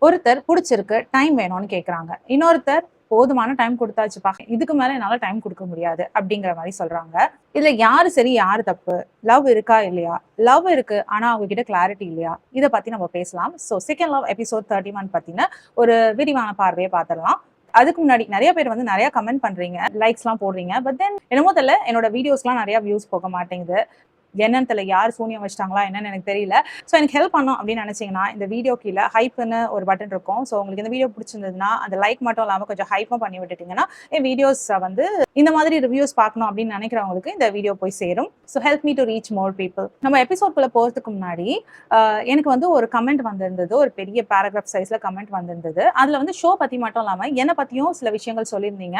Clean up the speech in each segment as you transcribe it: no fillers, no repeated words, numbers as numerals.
ஒருத்தர் புடிச்சிருக்கு, டைம் வேணும்னு கேட்குறாங்க. இன்னொருத்தர் போதுமான டைம் குடுத்தாச்சுப்பா. இதுக்கு மேல என்னால டைம் குடுக்க முடியாது அப்படிங்கிற மாரி சொல்றாங்க. இதுல யாரு சரி, யாரு தப்பு? லவ் இருக்கா இல்லையா? லவ் இருக்கு. ஆனா அவங்க கிட்ட கிளாரிட்டி இல்லையா? இத பத்தி நம்ம பேசலாம். செகண்ட் லவ் எபிசோட் 31 பத்தின ஒரு விரிவான பார்வைய பார்த்துடலாம். அதுக்கு முன்னாடி நெறைய பேர் வந்து நெறைய கமெண்ட் பண்றீங்க. லைக்ஸ்லாம் போடுறீங்க. பட் தென் என்னமோ தெரியல, என்னோட வீடியோஸ்லாம் நெறைய வியூஸ் போக மாட்டேங்குது. என்னன்னு தெரியல. யார் சூனியம் வச்சுட்டாங்களா என்னன்னு எனக்கு தெரியல. எனக்கு ஹெல்ப் பண்ணணும் அப்படின்னு நினைச்சீங்கன்னா, இந்த வீடியோ கீழ ஹைப்ன்னு ஒரு பட்டன் இருக்கும். உங்களுக்கு இந்த வீடியோ பிடிச்சிருந்ததுன்னா, அந்த லைக் மட்டும் இல்லாம கொஞ்சம் ஹைப்பும் பண்ணி விட்டுட்டீங்கன்னா, என் வீடியோஸ் வந்து இந்த மாதிரி ரிவ்யூஸ் பார்க்கணும் அப்படின்னு நினைக்கிறவங்களுக்கு இந்த வீடியோ போய் சேரும். Help me to reach more people. நம்ம எபிசோட்குள்ள போறதுக்கு முன்னாடி எனக்கு வந்து ஒரு கமெண்ட் வந்திருந்தது. ஒரு பெரிய பேராகிராஃப் சைஸ்ல கமெண்ட் வந்திருந்தது. அதுல வந்து ஷோ பத்தி மட்டும் இல்லாம என்ன பத்தியும் சில விஷயங்கள் சொல்லியிருந்தீங்க.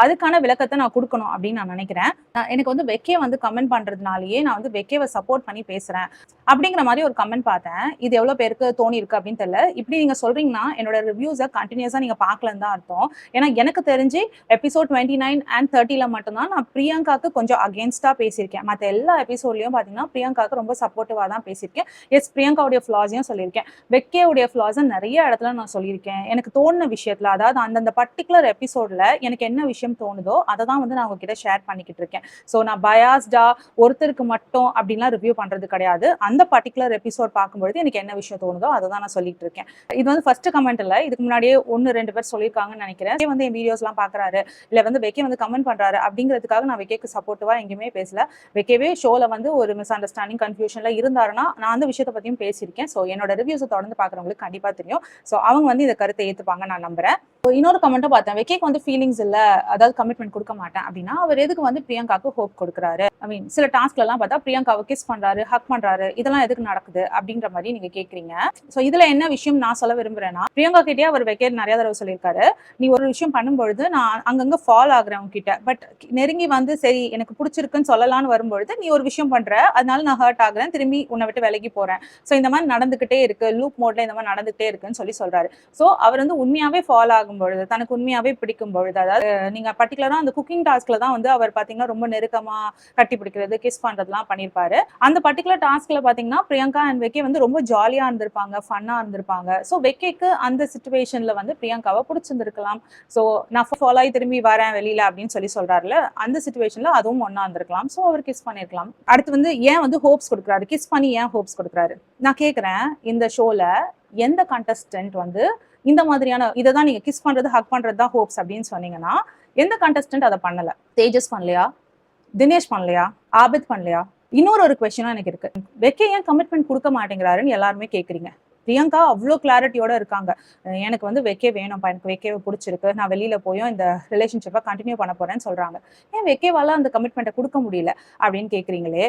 அதுக்கான விளக்கத்தை நான் கொடுக்கணும் அப்படின்னு நான் நினைக்கிறேன். எனக்கு வந்து வெக்கே வந்து கமெண்ட் பண்றதுனாலயே நான் வந்து வெக்கேவை சப்போர்ட் பண்ணி பேசுறேன் அப்படிங்கிற மாதிரி ஒரு கமெண்ட் பார்த்தேன். இது எவ்வளவு பேருக்கு தோணி இருக்கு அப்படின்னு தெரியல. இப்படி நீங்க சொல்றீங்கன்னா என்னோட ரிவ்யூஸை கண்டினியூஸா நீங்க பார்க்கலன்னு தான் அர்த்தம். ஏன்னா எனக்கு தெரிஞ்சு எபிசோட் 29 and 30ல மட்டும்தான் நான் பிரியங்காக்கு கொஞ்சம் அகேன்ஸ்டா பேசியிருக்கேன். மற்ற எல்லா எபிசோட்லயும் பாத்தீங்கன்னா பிரியங்காக்கு ரொம்ப சப்போர்ட்டிவா தான் பேசியிருக்கேன். எஸ், பிரியங்காவுடைய ஃபிளாஸையும் சொல்லியிருக்கேன். வெக்கேவுடைய ஃபிளாஸை நிறைய இடத்துல நான் சொல்லியிருக்கேன். எனக்கு தோணுன விஷயத்துல, அதாவது அந்தந்த பர்டிகுலர் எபிசோட்ல எனக்கு என்ன விஷயம் தோணுதோ அதை தான் வந்து நான் உங்ககிட்ட ஷேர் பண்ணிக்கிட்டு இருக்கேன். நான் பயாஸ்டா ஒருத்தருக்கு மட்டும் அப்படின்லாம் ரிவ்யூ பண்றது கிடையாது. அந்த பர்டிகுலர் எபிசோட் பார்க்கும்போது எனக்கு என்ன விஷயம் தோணுதோ அதை தான் நான் சொல்லிட்டு இருக்கேன். இது வந்து ஃபர்ஸ்ட் கமெண்ட் இல்ல, இதுக்கு முன்னாடியே 1-2 பேர் சொல்லியிருக்காங்கன்னு நினைக்கிறேன். வந்து என் வீடியோஸ் எல்லாம் பாக்குறாரு, இல்ல வந்து வெக்கே வந்து கமெண்ட் பண்றாரு அப்படிங்கிறதுக்காக நான் வெக்கேக்கு சப்போர்ட்டிவா எங்கேயுமே பேசல. வெக்கேவே ஷோல வந்து ஒரு மிஸ் அண்டர்ஸ்டாண்டிங் கன்ஃபியூஷன்ல இருந்தாருன்னா நான் அந்த விஷயத்தை பத்தியும் பேசியிருக்கேன். என்னோட ரிவ்யூஸ் தொடர்ந்து பாக்குறவங்களுக்கு கண்டிப்பா தெரியும். அவங்க வந்து இந்த கருத்தை ஏத்துப்பாங்க நான் நம்புறேன். இன்னொரு கமெண்ட்டும் பார்த்தேன். வெக்கேக்கு வந்து ஃபீலிங்ஸ் இல்ல, அதாவது கமிட்மெண்ட் கொடுக்க மாட்டேன் அப்படின்னா அவர் எதுக்கு வந்து பிரியங்காக்கு ஹோப் கொடுக்குறாரு? சில டாஸ்க்ல எல்லாம் பார்த்தா பிரியங்காவை கிஸ் பண்றாரு, ஹக் பண்றாரு, இதெல்லாம் எதுக்கு நடக்குது அப்படின்ற மாதிரி நீங்க கேக்குறீங்க. இதுல என்ன விஷயம் நான் சொல்ல விரும்புறேன்னா, பிரியங்கா கிட்டே அவர் வெக்கே நிறைய தடவை சொல்லியிருக்காரு, நீ ஒரு விஷயம் பண்ணும்பொழுது நான் அங்கங்க ஃபால் ஆகுறேன் உங்ககிட்ட, பட் நெருங்கி வந்து சரி எனக்கு பிடிச்சிருக்குன்னு சொல்லலாம்னு வரும்பொழுது நீ ஒரு விஷயம் பண்ற, அதனால நான் ஹர்ட் ஆகுறேன், திரும்பி உன்னை விட்டு விலகி போறேன். இந்த மாதிரி நடந்துகிட்டே இருக்கு, லூப் மோட்ல இந்த மாதிரி நடந்துகிட்டே இருக்குன்னு சொல்றாரு. அவர் வந்து உண்மையாவே ஃபால் ஆகும் பொழுது, தனக்கு உண்மையாவே பிடிக்கும் பொழுது, அதாவது நீங்க பர்டிகுலரா அந்த குக்கிங் டாஸ்க்ல தான் வந்து அவர் பாத்தீங்கன்னா ரொம்ப நெருக்கமா கட்டி பிடிக்கிறது, கிஸ் பண்றதுலாம் பண்ணிருப்பாரு. அந்த பர்டிகுலர் டாஸ்க்ல பாத்தீங்கன்னா பிரியங்கா அண்ட் வெக்கே வந்து ரொம்ப ஜாலியா இருந்திருப்பாங்க, ஃபன்னா இருந்திருப்பாங்க. வெக்கேக்கு அந்த சிச்சுவேஷன்ல வந்து பிரியங்காவை பிடிச்சிருந்திருக்கலாம். நான் ஃபாலோ ஆகி திரும்பி வரேன் வெளியில அப்படின்னு சொல்றாருல, அந்த சிச்சுவேஷன்ல அதுவும் ஒன்னா இருந்திருக்கலாம். அவர் கிஸ் பண்ணிருக்கலாம். அடுத்து வந்து ஏன் வந்து ஹோப்ஸ் கொடுக்குறாரு, கிஸ் பண்ணி ஏன் ஹோப்ஸ் கொடுக்குறாரு நான் கேக்குறேன். இந்த ஷோல எந்த கண்டஸ்டன்ட் வந்து இந்த மாதிரியான இதான் நீங்க கிஸ் பண்றது, ஹக் பண்றது தான் ஹோப்ஸ் அப்படின்னு சொன்னீங்கன்னா, எந்த கண்டஸ்டன்ட் அதை பண்ணல? தேஜஸ் பண்ணலையா? தினேஷ் பண்ணலையா? ஆபித் பண்ணலையா? இன்னொரு கொஸ்டினும் எனக்கு இருக்கு. வெக்கே ஏன் கமிட்மெண்ட் கொடுக்க மாட்டேங்கிறாருன்னு எல்லாருமே கேக்குறீங்க. பிரியங்கா அவ்வளோ கிளாரிட்டியோட இருக்காங்க. எனக்கு வந்து வெக்கே வேணும்ப்பா, எனக்கு வெக்கேவை பிடிச்சிருக்கு, நான் வெளியில போயும் இந்த ரிலேஷன்ஷிப்பை கண்டினியூ பண்ண போறேன்னு சொல்றாங்க. ஏன் வெக்கேவால அந்த கமிட்மெண்ட்டை கொடுக்க முடியல அப்படின்னு கேக்குறீங்களே.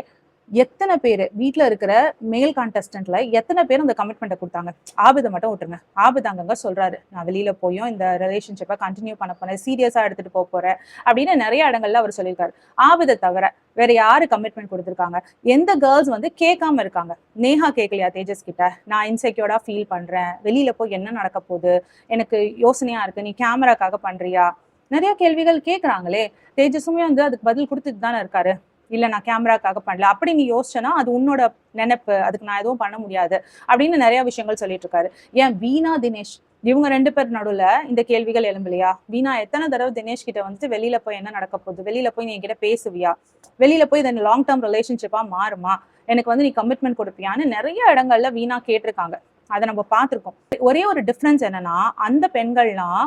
எத்தனை பேர் வீட்டுல இருக்கிற மேல் கான்டெஸ்டன்ட்ல எத்தனை பேர் அந்த கமிட்மெண்ட்டை கொடுத்தாங்க? ஆபித மட்டும் விட்டுருங்க. ஆபித் அங்கங்க சொல்றாரு, நான் வெளியில போயும் இந்த ரிலேஷன்ஷிப்பை கண்டினியூ பண்ண போறேன், சீரியஸா எடுத்துட்டு போறேன் அப்படின்னு நிறைய இடங்கள்ல அவர் சொல்லியிருக்காரு. ஆபிதை தவிர வேற யாரு கமிட்மெண்ட் கொடுத்திருக்காங்க? எந்த கேர்ள்ஸ் வந்து கேட்காம இருக்காங்க? நேஹா கேட்கலையா தேஜஸ் கிட்ட, நான் இன்செக்யூர்டா ஃபீல் பண்றேன், வெளியில போய் என்ன நடக்க போகுது, எனக்கு யோசனையா இருக்கு, நீ கேமராக்காக பண்றியா? நிறைய கேள்விகள் கேட்கறாங்களே. தேஜஸுமே வந்து அதுக்கு பதில் கொடுத்துட்டு தானே இருக்காரு. இல்ல நான் கேமராக்காக பண்ணல, அப்படி நீ யோசிச்சனா அது உன்னோட நினைப்பு, அதுக்கு நான் எதுவும் பண்ண முடியாது அப்படின்னு நிறைய விஷயங்கள் சொல்லிட்டு இருக்காரு. ஏன் வீணா, தினேஷ் இவங்க 2 பேர் நடுவுல இந்த கேள்விகள் எழும்பலையா? வீணா எத்தனை தடவை தினேஷ் கிட்ட வந்து வெளியில போய் என்ன நடக்க போகுது, வெளியில போய் நீ என்கிட்ட பேசுவியா, வெளியில போய் இது லாங் டேர்ம் ரிலேஷன்ஷிப்பா மாறுமா, எனக்கு வந்து நீ கமிட்மெண்ட் கொடுப்பியான்னு நிறைய இடங்கள்ல வீணா கேட்டிருக்காங்க. அதை நம்ம பார்த்திருக்கோம். ஒரே ஒரு டிஃபரன்ஸ் என்னன்னா, அந்த பெண்கள்லாம்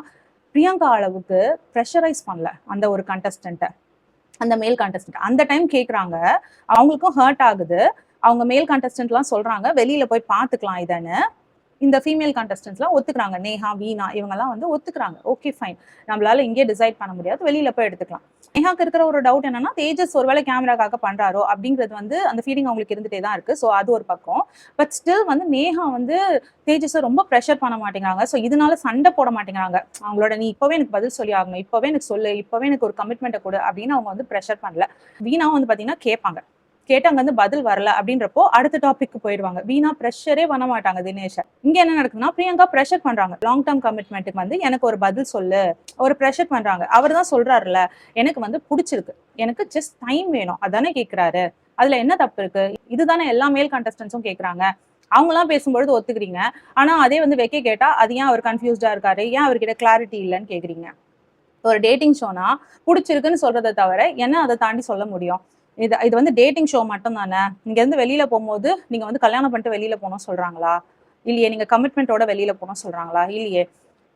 பிரியங்கா அளவுக்கு ப்ரெஷரைஸ் பண்ணல அந்த ஒரு கண்டஸ்டன்ட்டை. அந்த மேல் கான்டெஸ்டன்ட் அந்த டைம் கேக்குறாங்க, அவங்களுக்கும் ஹர்ட் ஆகுது. அவங்க மேல் கான்டெஸ்டன்ட்லாம் சொல்றாங்க வெளியில போய் பாத்துக்கலாம் இதன்னு. இந்த ஃபீமேல் கான்டெஸ்டன்ட்ஸ்லாம் ஒத்துக்கிறாங்க. நேஹா, வீணா இவங்கெல்லாம் வந்து ஒத்துக்கிறாங்க. ஓகே ஃபைன், நம்மளால இங்கே டிசைட் பண்ண முடியாது, வெளியில போய் எடுத்துக்கலாம். நேஹாக்கு இருக்கிற ஒரு டவுட் என்னன்னா, தேஜஸ் ஒருவேளை கேமராக்காக பண்றாரோ அப்படிங்கிறது வந்து அந்த ஃபீலிங் அவங்களுக்கு இருந்துட்டே தான் இருக்கு. அது ஒரு பக்கம். பட் ஸ்டில் வந்து நேஹா வந்து தேஜஸை ரொம்ப ப்ரெஷர் பண்ண மாட்டேங்கிறாங்க. இதனால சண்டை போட மாட்டேங்கிறாங்க. அவங்களோட நீ இப்பவே எனக்கு பதில் சொல்லி ஆகணும், இப்பவே எனக்கு சொல்லு, இப்பவே எனக்கு ஒரு கமிட்மெண்ட்டை கொடு அப்படின்னு அவங்க வந்து ப்ரெஷர் பண்ணல. வீணாவும் வந்து பாத்தீங்கன்னா கேட்பாங்க, கேட்டு அங்க வந்து பதில் வரல அப்படின்றப்போ அடுத்த டாபிக் போயிடுவாங்க. வீணா ப்ரெஷரே பண்ண மாட்டாங்க தினேஷ். இங்க என்ன நடக்குதுன்னா, பிரியங்கா ப்ரெஷர் பண்றாங்க. லாங் டேர்ம் கமிட்மெண்ட்டுக்கு வந்து எனக்கு ஒரு பதில் சொல்லு, ஒரு ப்ரெஷர் பண்றாங்க. அவர் தான் சொல்றாருல, எனக்கு வந்து பிடிச்சிருக்கு, எனக்கு ஜஸ்ட் டைம் வேணும், அதானே கேட்கிறாரு. அதுல என்ன தப்பு இருக்கு? இதுதானே எல்லா மேல் கண்டஸ்டன்ஸும் கேட்கறாங்க. அவங்கலாம் பேசும்பொழுது ஒத்துக்கிறீங்க. ஆனா அதே வந்து வெக்கே கேட்டா, அது ஏன் அவர் கன்ஃப்யூஸ்டா இருக்காரு? ஏன் அவர்கிட்ட கிளாரிட்டி இல்லன்னு கேட்குறீங்க? ஒரு டேட்டிங் ஷோனா புடிச்சிருக்குன்னு சொல்றத தவிர, என்ன அத தாண்டி சொல்ல முடியும்? இது இது வந்து டேட்டிங் ஷோ மட்டும் தானே. இங்கேருந்து வெளியில போம்போது, நீங்க வந்து கல்யாணம் பண்ணிட்டு வெளியில போணும்னு சொல்றாங்களா? இல்லையே. நீங்க கமிட்மெண்ட்டோட வெளியில போணும்னு சொல்றாங்களா? இல்லையே.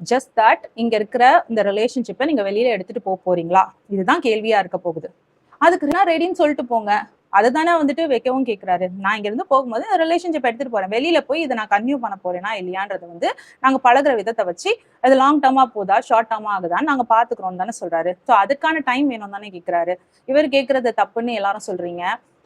ஜஸ்ட் தட் இங்க இருக்கிற இந்த ரிலேஷன்ஷிப்ப நீங்க வெளியில எடுத்துட்டு போறீங்களா? இதுதான் கேள்வியா இருக்க போகுது. அதுக்கு நான் ரெடின்னு சொல்லிட்டு போங்க. அததானே வந்துட்டு வைக்கவும் கேட்கிறாரு. நான் இங்க இருந்து போகும்போது இந்த ரிலேஷன்ஷிப் எடுத்துட்டு போறேன். வெளியில போய் இத நான் கன்டின்யூ பண்ண போறேனா இல்லையான்றத வந்து நாங்க பழகுற விதத்த வச்சு அது லாங் டர்மா போதா, ஷார்ட் டர்மா ஆகுதான்னு நாங்க பாத்துக்கிறோம்னு தானே சொல்றாரு. சோ அதுக்கான டைம் வேணும் தானே கேட்கிறாரு. இவர் கேட்கறது தப்புன்னு எல்லாரும் சொல்றீங்க.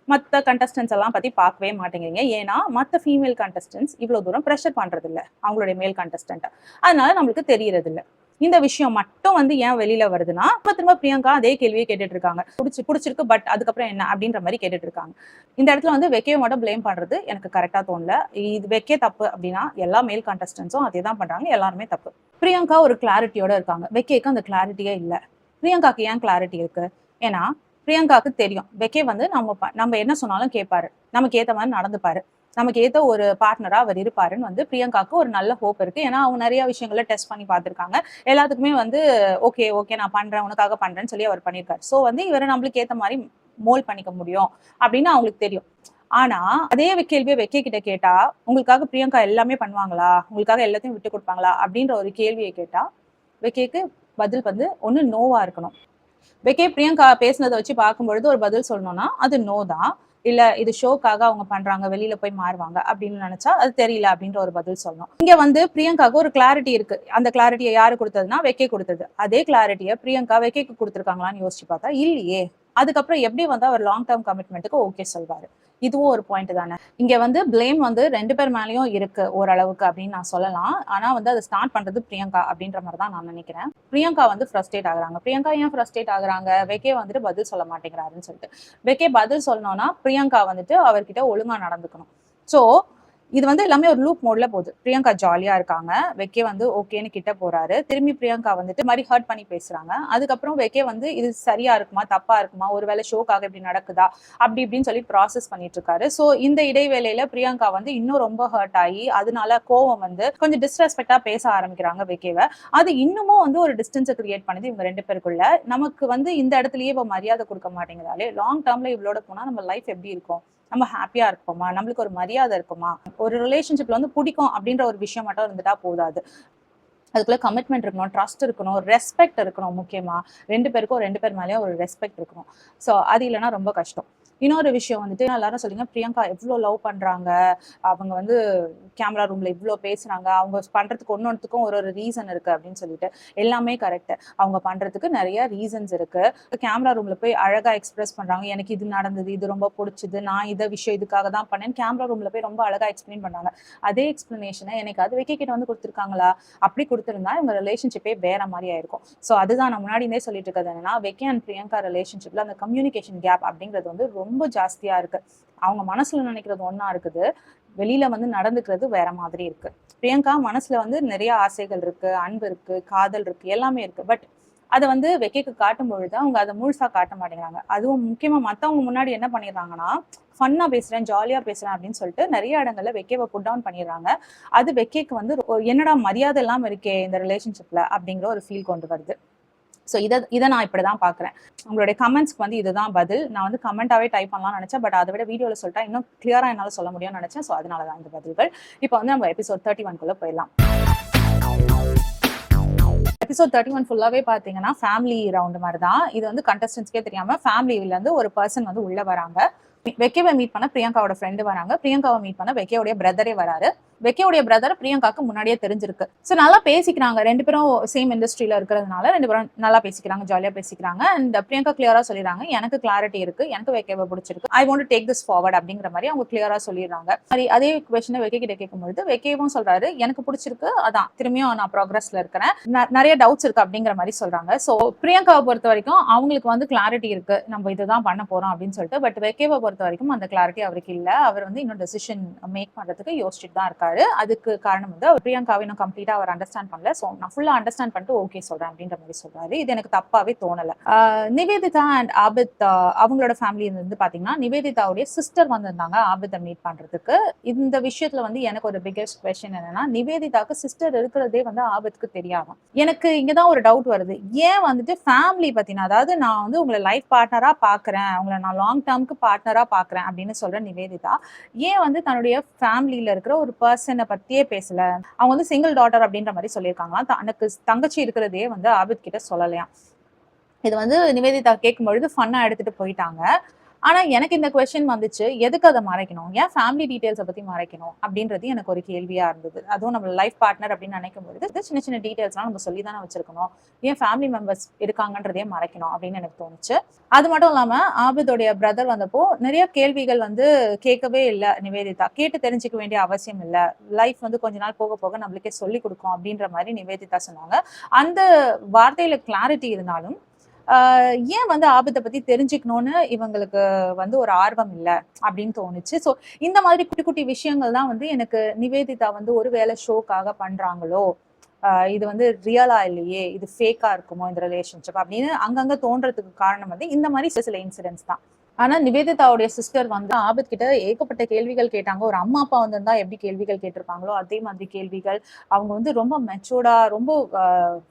மத்த கண்டஸ்டன்ஸ் எல்லாம் பத்தி பார்க்கவே மாட்டேங்கிறீங்க. ஏன்னா மத்த ஃபீமேல் கண்டஸ்டன்ஸ் இவ்வளவு தூரம் பிரஷர் பண்றது இல்ல அவங்களுடைய மேல் கண்டஸ்டன்ட். அதனால நம்மளுக்கு தெரியறது இல்ல. இந்த விஷயம் மட்டும் வந்து ஏன் வெளியில வருதுன்னா திரும்ப பிரியங்கா அதே கேள்வியை கேட்டுட்டு இருக்காங்க. பிடிச்சிருக்கு பட் அதுக்கப்புறம் என்ன அப்படின்ற மாதிரி கேட்டுட்டு இருக்காங்க. இந்த இடத்துல வந்து வெக்கையை மட்டும் பிளேம் பண்றது எனக்கு கரெக்டா தோணல. இது வெக்கே தப்பு அப்படின்னா எல்லா மேல் கண்டஸ்டன்ஸும் அதே தான் பண்றாங்க. எல்லாருமே தப்பு. பிரியங்கா ஒரு கிளாரிட்டியோட இருக்காங்க. வெக்கைக்கு அந்த கிளாரிட்டியே இல்ல. பிரியங்காக்கு ஏன் கிளாரிட்டி இருக்கு? ஏன்னா பிரியங்காக்கு தெரியும் வெக்கே வந்து நம்ம என்ன சொன்னாலும் கேட்பாரு. நமக்கு ஏத்த மாதிரி நடந்துப்பாரு. நமக்கு ஏத்த ஒரு பார்ட்னரா அவர் இருப்பாருன்னு வந்து பிரியங்காக்கு ஒரு நல்ல ஹோப் இருக்கு. ஏன்னா அவங்க நிறைய விஷயங்களை டெஸ்ட் பண்ணி பார்த்திருக்காங்க. எல்லாத்துக்குமே வந்து ஓகே ஓகே நான் பண்றேன் உனக்காக பண்றேன்னு சொல்லி அவர் பண்ணியிருக்காரு. சோ வந்து இவரை நம்மளுக்கு ஏத்த மாதிரி மோல்ட் பண்ணிக்க முடியும் அப்படின்னு அவங்களுக்கு தெரியும். ஆனா அதே கேள்வியை வெக்கே கிட்ட கேட்டா உங்களுக்காக பிரியங்கா எல்லாமே பண்ணுவாங்களா, உங்களுக்காக எல்லாத்தையும் விட்டு கொடுப்பாங்களா அப்படின்ற ஒரு கேள்வியை கேட்டா வெக்கேக்கு பதில் வந்து ஒண்ணு நோவா இருக்கணும். வெக்கே பிரியங்கா பேசுனதை வச்சு பார்க்கும்பொழுது ஒரு பதில் சொல்லணும்னா அது நோ தான். இல்ல இது ஷோக்காக அவங்க பண்றாங்க, வெளியில போய் மாறுவாங்க அப்படின்னு நினைச்சா அது தெரியல அப்படின்ற ஒரு பதில் சொல்லணும். இங்க வந்து பிரியங்காவுக்கு ஒரு கிளாரிட்டி இருக்கு. அந்த கிளாரிட்டியை யாரு கொடுத்ததுன்னா வெக்கே கொடுத்தது. அதே கிளாரிட்டியை பிரியங்கா வெக்கேக்கு கொடுத்துருக்காங்களான்னு யோசிச்சு பார்த்தா இல்லையே. அதுக்கப்புறம் எப்படி வந்து அவர் லாங் டேர்ம் கமிட்மெண்ட்டுக்கு ஓகே சொல்வாரு? இதுவும் ஒரு பாயிண்ட் தானே. இங்க வந்து பிளேம் வந்து 2 பேர் மேலயும் இருக்கு ஓரளவுக்கு அப்படின்னு நான் சொல்லலாம். ஆனா வந்து அதை ஸ்டார்ட் பண்றது பிரியங்கா அப்படின்ற மாதிரி தான் நான் நினைக்கிறேன். பிரியங்கா வந்து ஃப்ரஸ்ட்ரேட் ஆகுறாங்க. பிரியங்கா ஏன் ஃப்ரஸ்ட்ரேட் ஆகுறாங்க? வெக்கே வந்துட்டு பதில் சொல்ல மாட்டேங்கிறாருன்னு சொல்லிட்டு. வெக்கே பதில் சொல்லணும்னா பிரியங்கா வந்துட்டு அவர்கிட்ட ஒழுங்கா நடந்துக்கணும். சோ இது வந்து எல்லாமே ஒரு லூப் மோட்ல போகுது. பிரியங்கா ஜாலியா இருக்காங்க. வெக்கே வந்து ஓகேன்னு கிட்ட போறாரு. திரும்பி பிரியங்கா வந்துட்டு மாதிரி ஹர்ட் பண்ணி பேசுறாங்க. அதுக்கப்புறம் வெக்கே வந்து இது சரியா இருக்குமா தப்பா இருக்குமா, ஒருவேளை ஷோக்காக இப்படி நடக்குதா அப்படி இப்படின்னு சொல்லி ப்ராசஸ் பண்ணிட்டு இருக்காரு. சோ இந்த இடைவேளையில பிரியங்கா வந்து இன்னும் ரொம்ப ஹர்ட் ஆகி அதனால கோவம் வந்து கொஞ்சம் டிஸ்ரெஸ்பெக்டா பேச ஆரம்பிக்கிறாங்க வெக்கேவை. அது இன்னமும் வந்து ஒரு டிஸ்டன்ஸை கிரியேட் பண்ணுது இவங்க 2 பேருக்குள்ள. நமக்கு வந்து இந்த இடத்துலயே இப்ப மரியாதை கொடுக்க மாட்டேங்கிறாலே லாங் டேர்ம்ல இவ்வளோட போனா நம்ம லைஃப் எப்படி இருக்கும்? நம்ம ஹாப்பியா இருப்போமா? நம்மளுக்கு ஒரு மரியாதை இருக்குமா? ஒரு ரிலேஷன்ஷிப்ல வந்து பிடிக்கும் அப்படின்ற ஒரு விஷயம் மட்டும் இருந்துட்டா போதாது. அதுக்குள்ள கமிட்மெண்ட் இருக்கணும், ட்ரஸ்ட் இருக்கணும், ரெஸ்பெக்ட் இருக்கணும். முக்கியமா 2 பேருக்கும் 2 பேர் மேலேயும் ஒரு ரெஸ்பெக்ட் இருக்கணும். ஸோ அது இல்லைன்னா ரொம்ப கஷ்டம். இன்னொரு விஷயம் வந்துட்டு எல்லாரும் சொல்லுங்க பிரியங்கா எவ்வளோ லவ் பண்றாங்க, அவங்க வந்து கேமரா ரூம்ல இவ்வளோ பேசுறாங்க, அவங்க பண்றதுக்கு ஒன்னொன்னுத்துக்கும் ஒரு ரீசன் இருக்கு அப்படின்னு சொல்லிட்டு. எல்லாமே கரெக்ட். அவங்க பண்றதுக்கு நிறைய ரீசன்ஸ் இருக்கு. கேமரா ரூம்ல போய் அழகா எக்ஸ்பிரஸ் பண்றாங்க. எனக்கு இது நடந்தது, இது ரொம்ப பிடிச்சது, நான் இதை விஷயம் இதுக்காக தான் பண்ணேன். கேமரா ரூம்ல போய் ரொம்ப அழகா எக்ஸ்பிளைன் பண்றாங்க. அதே எக்ஸ்பிளனேஷனை எனக்கு அது வெக்கே கிட்ட வந்து கொடுத்துருக்காங்களா? அப்படி கொடுத்திருந்தா இவங்க ரிலேஷன்ஷிப்பே வேற மாதிரி ஆயிருக்கும். ஸோ அதுதான் நான் முன்னாடியே சொல்லிட்டு இருக்கிறது என்னன்னா வெக்கே அண்ட் பிரியங்கா ரிலேஷன்ஷிப்ல அந்த கம்யூனிகேஷன் கேப் அப்படிங்கிறது வந்து ரொம்ப ஜாஸ்தியா இருக்கு. அவங்க மனசுல நினைக்கிறது ஒன்னா இருக்குது, வெளியில வந்து நடந்துக்கிறது வேற மாதிரி இருக்கு. பிரியங்கா மனசுல வந்து நிறைய ஆசைகள் இருக்கு, அன்பு இருக்கு, காதல் இருக்கு, எல்லாமே இருக்கு. பட் அதை வந்து வெக்கைக்கு காட்டும் பொழுது அவங்க அதை முழுசா காட்ட மாட்டேங்கிறாங்க. அதுவும் முக்கியமா மத்தவங்க முன்னாடி என்ன பண்ணிடுறாங்கன்னா ஃபன்னா பேசுறேன், ஜாலியா பேசுறேன் அப்படின்னு சொல்லிட்டு நிறைய இடங்கள்ல வெக்கையை புட் டவுன் பண்ணிடுறாங்க. அது வெக்கைக்கு வந்து என்னடா மரியாதை இல்லாம இருக்கே இந்த ரிலேஷன்ஷிப்ல அப்படிங்கிற ஒரு ஃபீல் கொண்டு வருது. ஸோ இதை நான் இப்படிதான் பாக்குறேன். உங்களுடைய கமெண்ட்ஸ்க்கு வந்து இதுதான் பதில். நான் வந்து கமெண்டாவே டைப் பண்ணலாம்னு நினைச்சேன். பட் அதை விட வீடியோல சொல்லிட்டா இன்னும் கிளியரா என்னால சொல்ல முடியும்னு நினைச்சேன். ஸோ அதனாலதான் இந்த பதில்கள். இப்போ வந்து நம்ம எபிசோட் 31 போயிடலாம். எபிசோட் 31 ஃபுல்லாவே பாத்தீங்கன்னா ஃபேமிலி ரவுண்ட் மாதிரி தான். இது வந்து கண்டஸ்டன்ஸ்க்கே தெரியாம ஃபேமிலில இருந்து ஒரு பர்சன் வந்து உள்ள வராங்க. வெக்கையை மீட் பண்ண பிரியங்காவோட ஃப்ரெண்டு வராங்க. பிரியங்காவை மீட் பண்ண வெக்கையோடைய பிரதரே வராரு. வெக்கையோடைய பிரதர் பிரியங்காக்கு முன்னாடியே தெரிஞ்சிருக்கு. ஸோ நல்லா பேசிக்கிறாங்க. 2 பேரும் சேம் இண்டஸ்ட்ரியில இருக்கிறதுனால 2 பேரும் நல்லா பேசிக்கிறாங்க, ஜாலியா பேசிக்கிறாங்க. அண்ட் பிரியங்கா கிளியரா சொல்லிடுறாங்க எனக்கு கிளாரிட்டி இருக்கு, எனக்கு வெக்கையை பிடிச்சிருக்கு, I want to take this forward அப்படிங்கிற மாதிரி அவங்க கிளியரா சொல்லிடுறாங்க. சரி அதே கொஸ்டினை வெக்கை கிட்ட கேட்கும்போது வெக்கையும் சொல்றாரு எனக்கு பிடிச்சிருக்கு, அதான் திரும்பியும் நான் ப்ராக்ரஸ்ல இருக்கிறேன், நிறைய டவுட்ஸ் இருக்கு அப்படிங்கிற மாதிரி சொல்றாங்க. ஸோ பிரியங்காவை பொறுத்த வரைக்கும் அவங்களுக்கு வந்து கிளாரிட்டி இருக்கு, நம்ம இதுதான் பண்ண போறோம் அப்படின்னு சொல்லிட்டு. பட் வெக்கையை பொறுத்த வரைக்கும் அந்த கிளாரிட்டி அவருக்கு இல்ல. அவர் வந்து இன்னும் டெசிஷன் மேக் பண்றதுக்கு யோசிச்சுட்டு தான் இருக்காரு. சொல்றாரு. அதுக்கு காரணம் வந்து அவர் பிரியங்காவை இன்னும் கம்ப்ளீட்டா அவர் அண்டர்ஸ்டாண்ட் பண்ணல. ஸோ நான் ஃபுல்லா அண்டர்ஸ்டாண்ட் பண்ணிட்டு ஓகே சொல்றேன் அப்படின்ற மாதிரி சொல்றாரு. இது எனக்கு தப்பாவே தோணல. நிவேதிதா அண்ட் ஆபித் அவங்களோட ஃபேமிலி வந்து பாத்தீங்கன்னா நிவேதிதாவுடைய சிஸ்டர் வந்திருந்தாங்க ஆபித்தை மீட் பண்றதுக்கு. இந்த விஷயத்துல வந்து எனக்கு ஒரு பிகெஸ்ட் கொஸ்டின் என்னன்னா, நிவேதிதாக்கு சிஸ்டர் இருக்கிறதே வந்து ஆபித்துக்கு தெரியாம. எனக்கு இங்கதான் ஒரு டவுட் வருது. ஏன் வந்துட்டு ஃபேமிலி பத்தினா, அதாவது நான் வந்து உங்களை லைஃப் பார்ட்னரா பாக்குறேன், உங்களை நான் லாங் டேர்ம்க்கு பார்ட்னரா பாக்குறேன் அப்படின்னு சொல்ற நிவேதிதா ஏன் வந்து தன்னுடைய ஃபேமிலியில இருக்கிற ஒரு பர்சனை பத்தியே பேசல. அவங்க வந்து சிங்கிள் டாட்டர் அப்படின்ற மாதிரி சொல்லியிருக்காங்களாம். தனக்கு தங்கச்சி இருக்கிறதே வந்து ஆபித் கிட்ட சொல்லலையாம். இது வந்து நிவேதிதா கேட்கும் பொழுது ஃபன்னா எடுத்துட்டு போயிட்டாங்க. ஆனா எனக்கு இந்த கொஸ்டின் வந்துச்சு, எதுக்கு அதை மறைக்கணும், ஏன் ஃபேமிலி டீடைல்ஸை பத்தி மறைக்கணும் அப்படின்றது எனக்கு ஒரு கேள்வியா இருந்தது. அதுவும் நம்ம லைஃப் பார்ட்னர் அப்படின்னு நினைக்கும் பொழுது சின்ன சின்ன டீடைல்ஸ்லாம் நம்ம சொல்லி தானே வச்சிருக்கணும், ஏன் ஃபேமிலி மெம்பர்ஸ் இருக்காங்கன்றதே மறைக்கணும் அப்படின்னு எனக்கு தோணுச்சு. அது மட்டும் இல்லாம ஆபிதோடைய பிரதர் வந்தப்போ நிறைய கேள்விகள் வந்து கேட்கவே இல்லை நிவேதிதா. கேட்டு தெரிஞ்சுக்க வேண்டிய அவசியம் இல்லை, லைஃப் வந்து கொஞ்ச நாள் போக போக நம்மளுக்கே சொல்லி கொடுக்கும் அப்படின்ற மாதிரி நிவேதிதா சொன்னாங்க. அந்த வார்த்தையில கிளாரிட்டி இருந்தாலும் ஏன் வந்து ஆபத்தை பத்தி தெரிஞ்சுக்கணும்னு இவங்களுக்கு வந்து ஒரு ஆர்வம் இல்லை அப்படின்னு தோணுச்சு. ஸோ இந்த மாதிரி குட்டி குட்டி விஷயங்கள் தான் வந்து எனக்கு நிவேதிதா வந்து ஒருவேளை ஷோக்காக பண்றாங்களோ, இது வந்து ரியலா இல்லையே, இது ஃபேக்கா இருக்குமோ இந்த ரிலேஷன்ஷிப் அப்படின்னு அங்கங்க தோன்றதுக்கு காரணம் வந்து இந்த மாதிரி சில இன்சிடென்ட்ஸ் தான். ஆனா நிவேதிதாவுடைய சிஸ்டர் வந்து ஆபித் கிட்ட ஏகப்பட்ட கேள்விகள் கேட்டாங்க. ஒரு அம்மா அப்பா வந்திருந்தா எப்படி கேள்விகள் கேட்டிருப்பாங்களோ அதே மாதிரி கேள்விகள். அவங்க வந்து ரொம்ப மெச்சூர்டா, ரொம்ப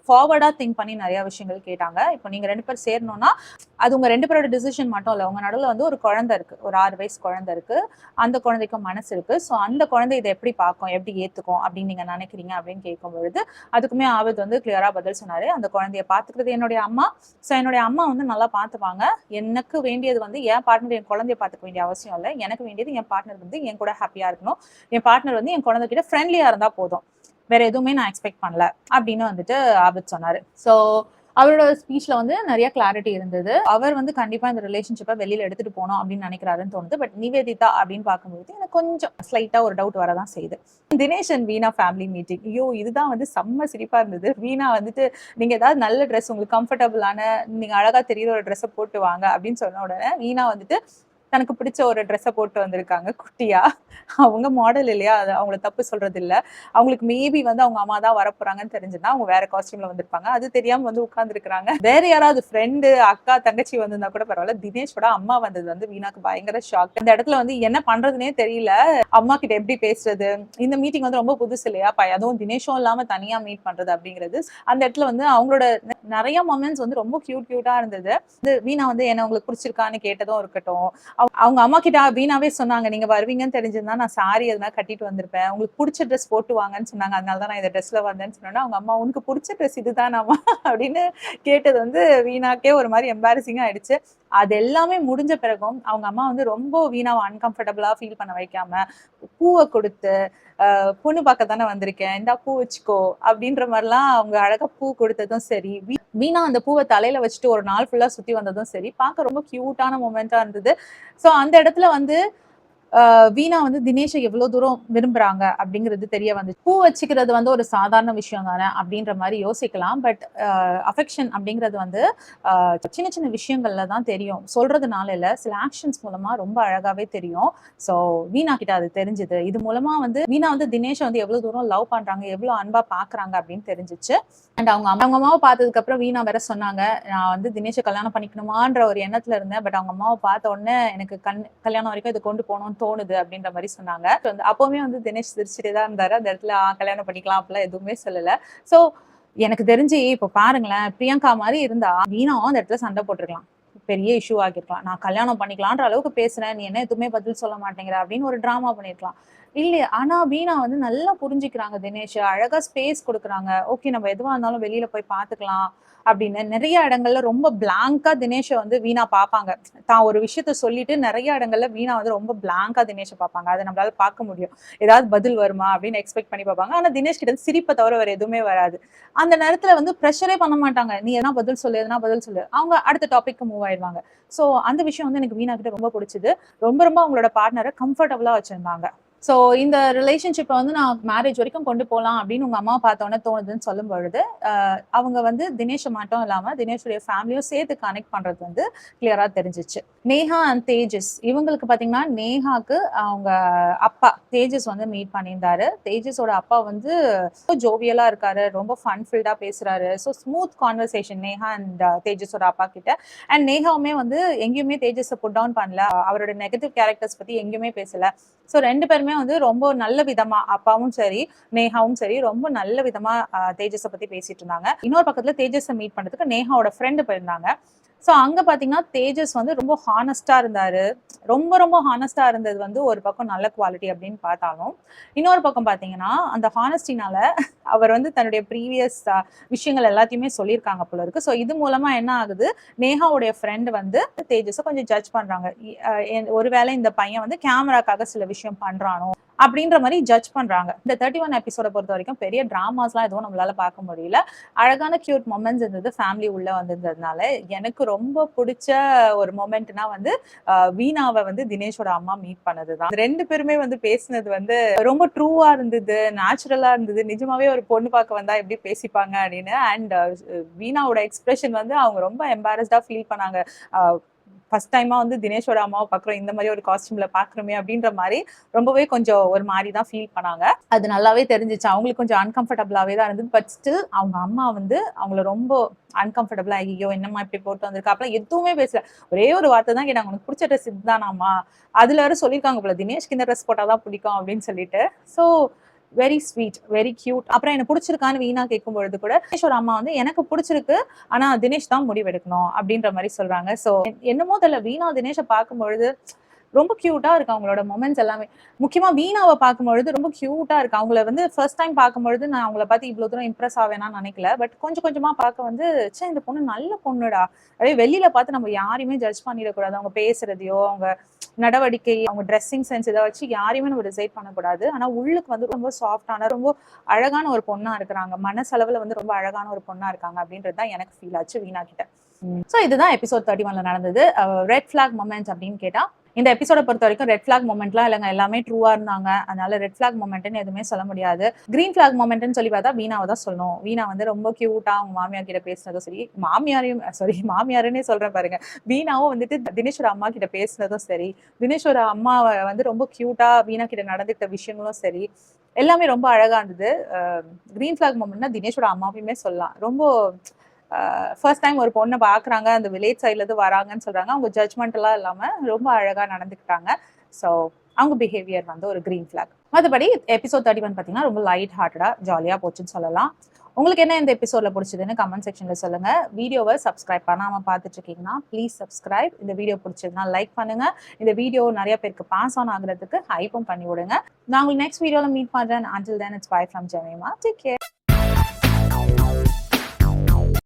ஃபார்வர்டா திங்க் பண்ணி நிறைய விஷயங்கள் கேட்டாங்க. இப்போ நீங்க 2 பேர் சேரணும்னா அது உங்க 2 பேரோட டிசிஷன் மட்டும் இல்லை. உங்க நடுவில் வந்து ஒரு குழந்தை இருக்கு, ஒரு 6 வயசு குழந்தை இருக்கு. அந்த குழந்தைக்கும் மனசு இருக்கு. ஸோ அந்த குழந்தை இதை எப்படி பார்க்கும், எப்படி ஏத்துக்கும் அப்படின்னு நீங்க நினைக்கிறீங்க அப்படின்னு கேட்கும் பொழுது அதுக்குமே ஆபித் வந்து கிளியரா பதில் சொன்னாரு. அந்த குழந்தைய பாத்துக்கிறது என்னுடைய அம்மா. ஸோ என்னுடைய அம்மா வந்து நல்லா பார்த்துப்பாங்க. எனக்கு வேண்டியது வந்து என் பார்ட்னர் என் குழந்தைய பார்த்துக்க வேண்டிய அவசியம் இல்லை. எனக்கு வேண்டியது என் பார்ட்னர் வந்து என் கூட ஹாப்பியா இருக்கணும். என் பார்ட்னர் வந்து என் குழந்தை கிட்ட ஃப்ரெண்ட்லியா இருந்தா போதும், வேற எதுவுமே நான் எக்ஸ்பெக்ட் பண்ணல அப்படின்னு வந்துட்டு ஆபித் சொன்னாரு. ஸோ அவரோட ஸ்பீச்ல வந்து நிறைய கிளாரிட்டி இருந்தது. அவர் வந்து கண்டிப்பா இந்த ரிலேஷன்ஷிப்பை வெளியில எடுத்துட்டு போனோம் அப்படின்னு நினைக்கிறாருன்னு தோணுது. பட் நிவேதிதா அப்படின்னு பார்க்கும்போது எனக்கு கொஞ்சம் ஸ்லைட்டா ஒரு டவுட் வரதான் செய்யுது. Dinesh and Veena family meeting, ஐயோ இதுதான் வந்து செம்ம சிரிப்பா இருந்தது. வீணா வந்துட்டு நீங்க ஏதாவது நல்ல ட்ரெஸ், உங்களுக்கு கம்ஃபர்டபுளான, நீங்க அழகா தெரியுற ஒரு ட்ரெஸ்ஸை போட்டு வாங்க அப்படின்னு சொன்ன உடனே வீணா வந்துட்டு தனக்கு பிடிச்ச ஒரு ட்ரெஸ்ஸை போட்டு வந்திருக்காங்க குட்டியா. அவங்க மாடல் இல்லையா, அது அவங்கள தப்பு சொல்றது இல்லை. அவங்களுக்கு மேபி வந்து அவங்க அம்மா தான் வரப்போறாங்கன்னு தெரிஞ்சுன்னா அவங்க வேற காஸ்டியூம்ல வந்திருப்பாங்க. அது தெரியாம வந்து உட்கார்ந்துருக்காங்க. வேற யாராவது ஃப்ரெண்டு, அக்கா, தங்கச்சி வந்திருந்தா கூட பரவாயில்ல. தினேஷோட அம்மா வந்தது வந்து வீணாக்கு பயங்கர ஷாக். இந்த இடத்துல வந்து என்ன பண்றதுனே தெரியல, அம்மா கிட்ட எப்படி பேசுறது. இந்த மீட்டிங் வந்து ரொம்ப புதுசு இல்லையா, அதுவும் தினேஷும் இல்லாம தனியா மீட் பண்றது அப்படிங்கிறது. அந்த இடத்துல வந்து அவங்களோட நிறைய மொமெண்ட்ஸ் வந்து ரொம்ப கியூட்டா இருந்தது. வீணா வந்து என்ன உங்களுக்கு பிடிச்சிருக்கான்னு கேட்டதும் இருக்கட்டும், அவங்க அம்மா கிட்ட வீணாவே சொன்னாங்க, நீங்க வருவீங்கன்னு தெரிஞ்சிருந்தா நான் சாரி எதுனா கட்டிட்டு வந்திருப்பேன், உங்களுக்கு பிடிச்ச ட்ரெஸ் போட்டு வாங்கன்னு சொன்னாங்க, அதனாலதான் நான் இந்த ட்ரெஸ்ல வந்தேன்னு சொன்னேன்னா அவங்க அம்மா உனக்கு பிடிச்ச ட்ரெஸ் இதுதான் அம்மா அப்படின்னு கேட்டது வந்து வீணாக்கே ஒரு மாதிரி எம்பாரசிங்கா ஆயிடுச்சு. அது எல்லாமே முடிஞ்ச பிறகும் அவங்க அம்மா வந்து ரொம்ப வீணாவை அன்கம்ஃபர்டபுளா ஃபீல் பண்ண வைக்காம பூவை கொடுத்து, பொண்ணு பார்க்க தானே வந்திருக்கேன், இந்தா பூ வச்சுக்கோ அப்படின்ற மாதிரிலாம் அவங்க அழகா பூ கொடுத்ததும் சரி, வீணா அந்த பூவை தலையில வச்சுட்டு ஒரு நாள் ஃபுல்லா சுத்தி வந்ததும் சரி, பார்க்க ரொம்ப கியூட்டான மொமெண்டா இருந்தது. ஸோ அந்த இடத்துல வந்து வீணா வந்து தினேஷை எவ்வளவு தூரம் விரும்புறாங்க அப்படிங்கிறது தெரிய வந்து, பூ வச்சுக்கிறது வந்து ஒரு சாதாரண விஷயம் தானே அப்படின்ற மாதிரி யோசிக்கலாம். பட் அஃபெக்ஷன் அப்படிங்கிறது வந்து சின்ன சின்ன விஷயங்கள்ல தான் தெரியும், சொல்றதுனால இல்ல, சில ஆக்ஷன்ஸ் மூலமா ரொம்ப அழகாவே தெரியும். ஸோ வீணா கிட்ட அது தெரிஞ்சுது. இது மூலமா வந்து வீணா வந்து தினேஷை வந்து எவ்வளவு தூரம் லவ் பண்றாங்க, எவ்வளவு அன்பா பாக்குறாங்க அப்படின்னு தெரிஞ்சிச்சு. அண்ட் அவங்க அம்மாவை பார்த்ததுக்கு அப்புறம் வீணா வேற சொன்னாங்க, நான் வந்து தினேஷை கல்யாணம் பண்ணிக்கணுமான்ற ஒரு எண்ணத்துல இருந்தேன், பட் அவங்க அம்மாவை பார்த்த உடனே எனக்கு கல்யாணம் வரைக்கும் இது கொண்டு போகணும்னு தோணுது அப்படின்ற மாதிரி சொன்னாங்க. அப்பவுமே வந்து தினேஷ் சிரிச்சுட்டே தான் இருந்தாரு. அந்த இடத்துல கல்யாணம் பண்ணிக்கலாம் அப்படிலாம் எதுவுமே சொல்லல. சோ எனக்கு தெரிஞ்சு இப்ப பாருங்களேன், பிரியங்கா மாதிரி இருந்தா வீணாவும் அந்த இடத்துல சண்டை போட்டிருக்கலாம், பெரிய இஷ்யூ ஆகிருக்கலாம். நான் கல்யாணம் பண்ணிக்கலான்ற அளவுக்கு பேசுறேன், நீ என்ன எதுவுமே பதில் சொல்ல மாட்டேங்கிற அப்படின்னு ஒரு டிராமா பண்ணிருக்கலாம் இல்லையா. ஆனா வீணா வந்து நல்லா புரிஞ்சுக்கிறாங்க தினேஷ், அழகா ஸ்பேஸ் கொடுக்குறாங்க. ஓகே நம்ம எதுவா இருந்தாலும் வெளியில போய் பாத்துக்கலாம் அப்படின்னு நிறைய இடங்கள்ல ரொம்ப பிளாங்கா தினேஷை வந்து வீணா பார்ப்பாங்க. தான் ஒரு விஷயத்த சொல்லிட்டு நிறைய இடங்கள்ல வீணா வந்து ரொம்ப பிளாங்கா தினேஷை பார்ப்பாங்க. அதை நம்மளால பார்க்க முடியும். ஏதாவது பதில் வருமா அப்படின்னு எக்ஸ்பெக்ட் பண்ணி பார்ப்பாங்க. ஆனா தினேஷ் கிட்ட சிரிப்பை தவிர வேற எதுவுமே வராது. அந்த நேரத்துல வந்து ப்ரெஷரே பண்ண மாட்டாங்க, நீ எதனா பதில் சொல்லு, எதனா பதில் சொல்லு, அவங்க அடுத்த டாபிக் மூவ் ஆயிடுவாங்க. சோ அந்த விஷயம் வந்து எனக்கு வீணா கிட்ட ரொம்ப பிடிச்சது. ரொம்ப ரொம்ப அவங்களோட பார்ட்னரை கம்ஃபர்டபுளா வச்சிருந்தாங்க. ஸோ இந்த ரிலேஷன்ஷிப்பை வந்து நான் மேரேஜ் வரைக்கும் கொண்டு போகலாம் அப்படின்னு உங்க அம்மா பார்த்தோன்னே தோணுதுன்னு சொல்லும் பொழுது அவங்க வந்து தினேஷை மட்டும் இல்லாமல் தினேஷுடைய ஃபேமிலியும் சேர்த்து கனெக்ட் பண்ணுறது வந்து கிளியராக தெரிஞ்சிச்சு. நேஹா அண்ட் தேஜஸ் இவங்களுக்கு பார்த்தீங்கன்னா நேஹாக்கு அவங்க அப்பா தேஜஸ் வந்து மீட் பண்ணியிருந்தாரு. தேஜஸோட அப்பா வந்து ஜோவியலா இருக்காரு, ரொம்ப ஃபன்ஃபில்டா பேசுறாரு. So smooth conversation Neha and தேஜஸோட அப்பா கிட்ட. அண்ட் நேஹாவுமே வந்து எங்கேயுமே தேஜஸை புட் டவுன் பண்ணல, அவரோட நெகட்டிவ் கேரக்டர்ஸ் பத்தி எங்கேயுமே பேசல. ஸோ 2 பேருமே வந்து ரொம்ப நல்ல விதமா அப்பாவும் சரி நேஹாவும் சரி ரொம்ப நல்ல விதமா தேஜஸை பத்தி பேசிட்டு இருந்தாங்க. இன்னொரு பக்கத்துல தேஜஸை மீட் பண்றதுக்கு நேஹாவோட ஃப்ரெண்டு போயிருந்தாங்க. ஸோ அங்க பாத்தீங்கன்னா தேஜஸ் வந்து ரொம்ப ஹானஸ்டா இருந்தாரு. ரொம்ப ரொம்ப ஹானஸ்டா இருந்தது வந்து ஒரு பக்கம் நல்ல குவாலிட்டி அப்படின்னு பார்த்தாலும், இன்னொரு பக்கம் பாத்தீங்கன்னா அந்த ஹானஸ்டினால அவர் வந்து தன்னுடைய ப்ரீவியஸ் விஷயங்கள் எல்லாத்தையுமே சொல்லியிருக்காங்க போல இருக்கு. ஸோ இது மூலமா என்ன ஆகுது, நேஹாவுடைய ஃப்ரெண்ட் வந்து தேஜஸை கொஞ்சம் ஜட்ஜ் பண்றாங்க. ஒருவேளை இந்த பையன் வந்து கேமராக்காக சில விஷயம் பண்றானோ அப்படின்ற மாதிரி ஜட்ஜ் பண்றாங்க. இந்த 31 எபிசோட பொறுத்த வரைக்கும் பெரிய டிராமாஸ்லாம் எதுவும் நம்மளால பார்க்க முடியல. அழகான கியூட் மொமெண்ட்ஸ் இருந்தது. ஃபேமிலி உள்ள வந்திருந்ததுனால எனக்கு ரொம்ப பிடிச்ச ஒரு மொமெண்ட்னா வந்து வீணாவை வந்து தினேஷோட அம்மா மீட் பண்ணதுதான். 2 பேருமே வந்து பேசினது வந்து ரொம்ப ட்ரூவா இருந்தது, நேச்சுரலா இருந்தது. நிஜமாவே ஒரு பொண்ணு பார்க்க வந்தா எப்படி பேசிப்பாங்க அப்படின்னு. அண்ட் வீணாவோட எக்ஸ்பிரஷன் வந்து அவங்க ரொம்ப எம்பாரஸ்டா ஃபீல் பண்ணாங்க. ஃபர்ஸ்ட் டைமா வந்து தினேஷோட அம்மாவை பார்க்குறோம், இந்த மாதிரி ஒரு காஸ்டியூம்ல பார்க்குறோமே அப்படின்ற மாதிரி ரொம்பவே கொஞ்சம் ஒரு மாதிரி தான் ஃபீல் பண்ணாங்க. அது நல்லாவே தெரிஞ்சிச்சு. அவங்களுக்கு கொஞ்சம் அன்கம்ஃபர்டபுளாவே தான் இருந்தது. பட் ஸ்டில் அவங்க அம்மா வந்து அவங்கள ரொம்ப அன்கம்ஃபர்டபுளா, ஐயோ என்னம்மா இப்படி போட்டு வந்திருக்கா அப்பலாம் எதுவுமே பேசல. ஒரே ஒரு வார்த்தை தான் கேட்டாங்க, உனக்கு பிடிச்ச ட்ரெஸ் இதுதானாமா? அதுல வேற சொல்லியிருக்காங்க போல, தினேஷ்க்கு இந்த ட்ரெஸ் போட்டாதான் பிடிக்கும் அப்படின்னு சொல்லிட்டு. So very sweet, very cute. அப்புறம் எனக்கு பிடிச்சிருக்கான்னு வீணா கேட்கும் பொழுது கூட தினேஷோட அம்மா வந்து எனக்கு பிடிச்சிருக்கு, ஆனா தினேஷ் தான் முடிவெடுக்கணும் அப்படின்ற மாதிரி சொல்றாங்க. ஸோ என்னமோ தெரியல, வீணா தினேஷை பார்க்கும் பொழுது ரொம்ப கியூட்டா இருக்கு அவங்களோட மொமெண்ட்ஸ் எல்லாமே. முக்கியமா வீணாவை பார்க்கும்பொழுது ரொம்ப கியூட்டா இருக்கு. அவங்கள வந்து ஃபர்ஸ்ட் டைம் பார்க்கும்பொழுது நான் அவங்கள பார்த்து இவ்வளவு தூரம் இம்ப்ரெஸ் ஆவேனான்னு நினைக்கல. பட் கொஞ்சம் கொஞ்சமா பார்க்க வந்து ச்சே இந்த பொண்ணு நல்ல பொண்ணுடா, அப்படியே வெளியில பார்த்து நம்ம யாரையுமே ஜட்ஜ் பண்ணிடக்கூடாது. அவங்க பேசுறதையோ அவங்க நடவடிக்கை அவங்க ட்ரெஸ்ஸிங் சென்ஸ் இதை வச்சு யாரையுமே நம்ம டிசைட் பண்ணக்கூடாது. ஆனா உள்ளுக்கு வந்து ரொம்ப சாஃப்டான ரொம்ப அழகான ஒரு பொண்ணா இருக்கிறாங்க. மனசளவுல வந்து ரொம்ப அழகான ஒரு பொண்ணா இருக்காங்க அப்படின்றது தான் எனக்கு ஃபீல் ஆச்சு வீணா கிட்ட. ஸோ இதுதான் எபிசோட் 31ல நடந்தது. ரெட் ஃபிளாக் மொமெண்ட்ஸ் அப்படின்னு கேட்டா இந்த எபிசோட பொறுத்த வரைக்கும் ரெட் ஃபிளாக் மொமெண்ட்லாம் இல்லைங்க, எல்லாமே ட்ரூவா இருந்தாங்க. அதனால ரெட் ஃபிளாக் மொமெண்ட்னு எதுவுமே சொல்ல முடியாது. கிரீன் ஃபிளாக் மொமெண்ட்னு சொல்லி பார்த்தா வீணாவை தான் சொல்லணும். வீணா வந்து ரொம்ப கியூட்டா அவங்க மாமியார் கிட்ட பேசினதும் சரி, மாமியாருன்னே சொல்றேன் பாருங்க, வீணாவும் வந்துட்டு தினேஷோட அம்மா கிட்ட பேசினதும் சரி, தினேஷோட அம்மாவை வந்து ரொம்ப கியூட்டா வீணா கிட்ட நடந்துட்ட விஷயங்களும் சரி, எல்லாமே ரொம்ப அழகா இருந்தது. கிரீன் ஃபிளாக் மொமெண்ட்னா தினேஷோட அம்மாவையுமே சொல்லலாம். ரொம்ப ஃபர்ஸ்ட் டைம் ஒரு பொண்ணை பார்க்குறாங்க, அந்த வில்லேஜ் சைட்லேருந்து வராங்கன்னு சொல்கிறாங்க. அவங்க ஜட்ஜ்மெண்டெல்லாம் இல்லாமல் ரொம்ப அழகாக நடந்துக்கிட்டாங்க. ஸோ அவங்க பிஹேவியர் வந்து ஒரு க்ரீன் ஃபிளாக். மற்றபடி எபிசோட் 31 பார்த்தீங்கன்னா ரொம்ப லைட் ஹார்ட்டடாக ஜாலியாக போச்சுன்னு சொல்லலாம். உங்களுக்கு என்ன இந்த எபிசோட்ல பிடிச்சதுன்னு கமெண்ட் செக்ஷன்ல சொல்லுங்க. வீடியோவை சப்ஸ்கிரைப் பண்ணாம பார்த்துட்டு இருக்கீங்கன்னா ப்ளீஸ் சப்ஸ்கிரைப். இந்த வீடியோ பிடிச்சதுன்னா லைக் பண்ணுங்க. இந்த வீடியோ நிறைய பேருக்கு பாஸ் ஆன் ஆகுறதுக்கு ஹைப்பும் பண்ணி விடுங்க. நான் உங்களுக்கு நெக்ஸ்ட் வீடியோல மீட் பண்றேன். Until then, it's bye from Jemima. Take care.